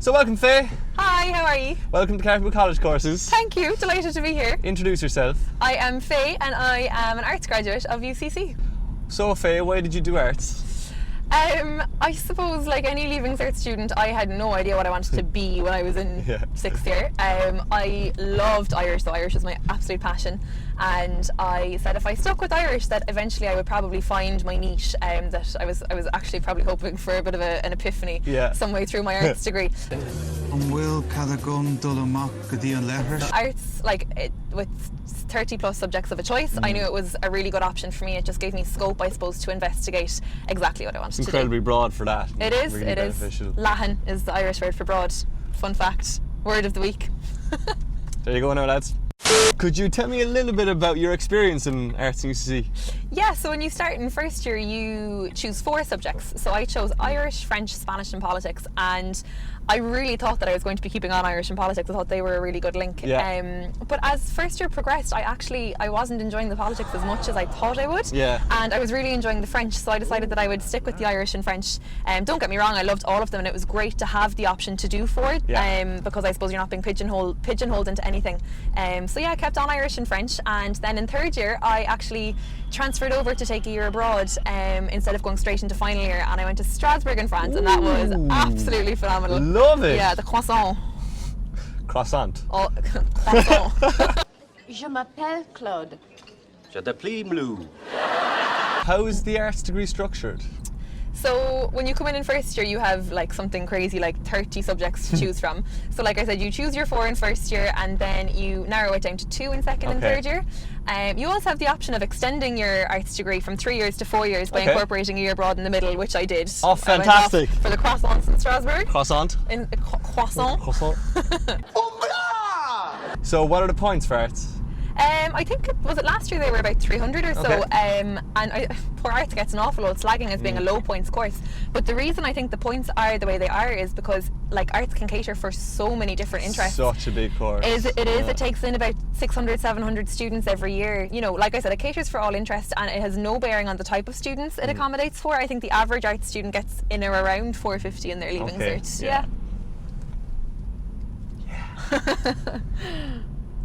So welcome, Faye. Hi, how are you? Welcome to Carpenter College Courses. Thank you, delighted to be here. Introduce yourself. I am Faye and I am an arts graduate of UCC. So Faye, why did you do arts? I suppose, like any Leaving Cert student, I had no idea what I wanted to be when I was in sixth year. I loved Irish, so Irish was my absolute passion, and I said if I stuck with Irish that eventually I would probably find my niche. That I was actually probably hoping for a bit of an epiphany some way through my arts degree. Arts, with 30 plus subjects of a choice, I knew it was a really good option for me. It just gave me scope, I suppose, to investigate exactly what I wanted to do. Incredibly broad for that. It is, really it beneficial. is. Lahan is the Irish word for broad. Fun fact. Word of the week. There you go now, lads. Could you tell me a little bit about your experience in arts in UCC? Yeah, so when you start in first year, you choose 4 subjects. So I chose Irish, French, Spanish and politics, and I really thought that I was going to be keeping on Irish and politics. I thought they were a really good link. Yeah. But as first year progressed, I wasn't enjoying the politics as much as I thought I would. Yeah. And I was really enjoying the French, so I decided that I would stick with the Irish and French. Don't get me wrong, I loved all of them, and it was great to have the option to do 4, because I suppose you're not being pigeonholed into anything. So yeah, I kept on Irish and French, and then in third year I actually transferred over to take a year abroad instead of going straight into final year, and I went to Strasbourg in France. Ooh. And that was absolutely phenomenal. Love it. Yeah, the croissant. Croissant. Oh, croissant. Je m'appelle Claude. Je t'appelle Blue. How is the arts degree structured? So when you come in first year, you have like something crazy like 30 subjects to choose from. So like I said, you choose your 4 in first year, and then you narrow it down to 2 in second and third year. You also have the option of extending your arts degree from 3 years to 4 years by incorporating a year abroad in the middle, which I did. Oh, fantastic! I went off for the croissants in Strasbourg. Croissant. Croissant. Croissant. So what are the points for arts? I think, was it last year they were about 300 or so, and poor arts gets an awful load slagging as being a low points course, but the reason I think the points are the way they are is because like arts can cater for so many different interests. Such a big course. It takes in about 600, 700 students every year. You know, like I said, it caters for all interests, and it has no bearing on the type of students it accommodates for. I think the average arts student gets in or around 450 in their Leaving Cert. Yeah.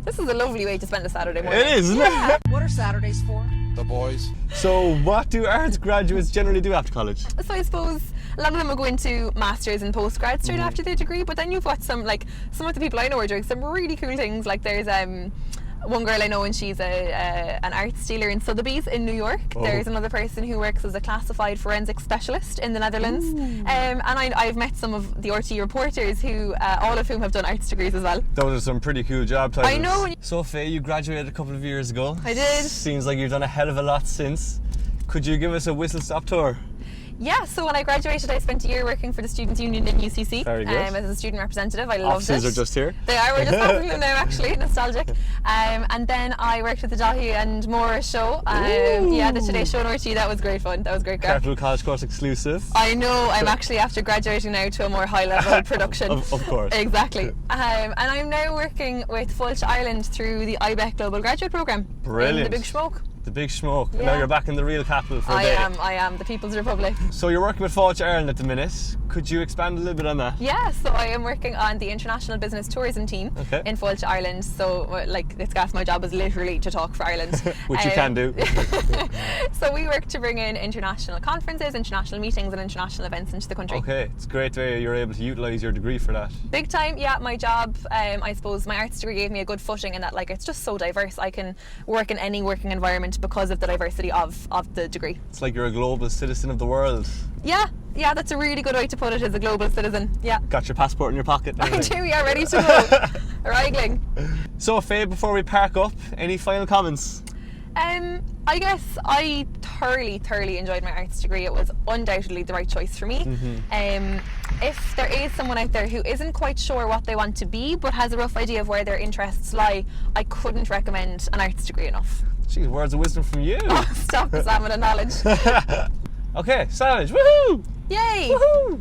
This is a lovely way to spend a Saturday morning. It is, isn't it? What are Saturdays for? The boys. So what do arts graduates generally do after college? So I suppose a lot of them will go into masters and postgrad straight after their degree, but then you've got some of the people I know are doing some really cool things. Like there's one girl I know, and she's an arts dealer in Sotheby's in New York. There's another person who works as a classified forensic specialist in the Netherlands. And I've met some of the RT reporters who, all of whom have done arts degrees as well. Those are some pretty cool job titles. I know. So Faye, you graduated a couple of years ago. I did. Seems like you've done a hell of a lot since. Could you give us a whistle-stop tour? Yeah, so when I graduated, I spent a year working for the Students' Union in UCC. Very good. As a student representative. I loved it. Offices are just here. They are. We're just passing them now, actually. Nostalgic. And then I worked with the Dahi and Maura show. The Today Show in RT. That was great fun. That was great. Careful College Course exclusive. I know. I'm actually after graduating now to a more high-level production. Of course. Exactly. And I'm now working with Fulch Ireland through the IBEC Global Graduate Programme. Brilliant. In the Big Smoke. The Big Smoke. And now you're back in the real capital for a day. I am. The People's Republic. So you're working with Fulch Ireland at the minute. Could you expand a little bit on that? Yeah, so I am working on the International Business Tourism team in Fulch Ireland. So it's gas, my job is literally to talk for Ireland. Which you can do. So we work to bring in international conferences, international meetings and international events into the country. Okay, it's great that you're able to utilise your degree for that. Big time, yeah. My job, I suppose my arts degree gave me a good footing in that it's just so diverse. I can work in any working environment because of the diversity of the degree. It's like you're a global citizen of the world. Yeah, that's a really good way to put it, as a global citizen. Yeah. Got your passport in your pocket? I do, yeah, ready to go. Wrangling. So Faye, before we park up, any final comments? I guess I thoroughly enjoyed my arts degree. It was undoubtedly the right choice for me. If there is someone out there who isn't quite sure what they want to be but has a rough idea of where their interests lie, I couldn't recommend an arts degree enough. Geez, words of wisdom from you. Oh, stop the salmon of knowledge. Okay, savage, woohoo! Yay! Woohoo!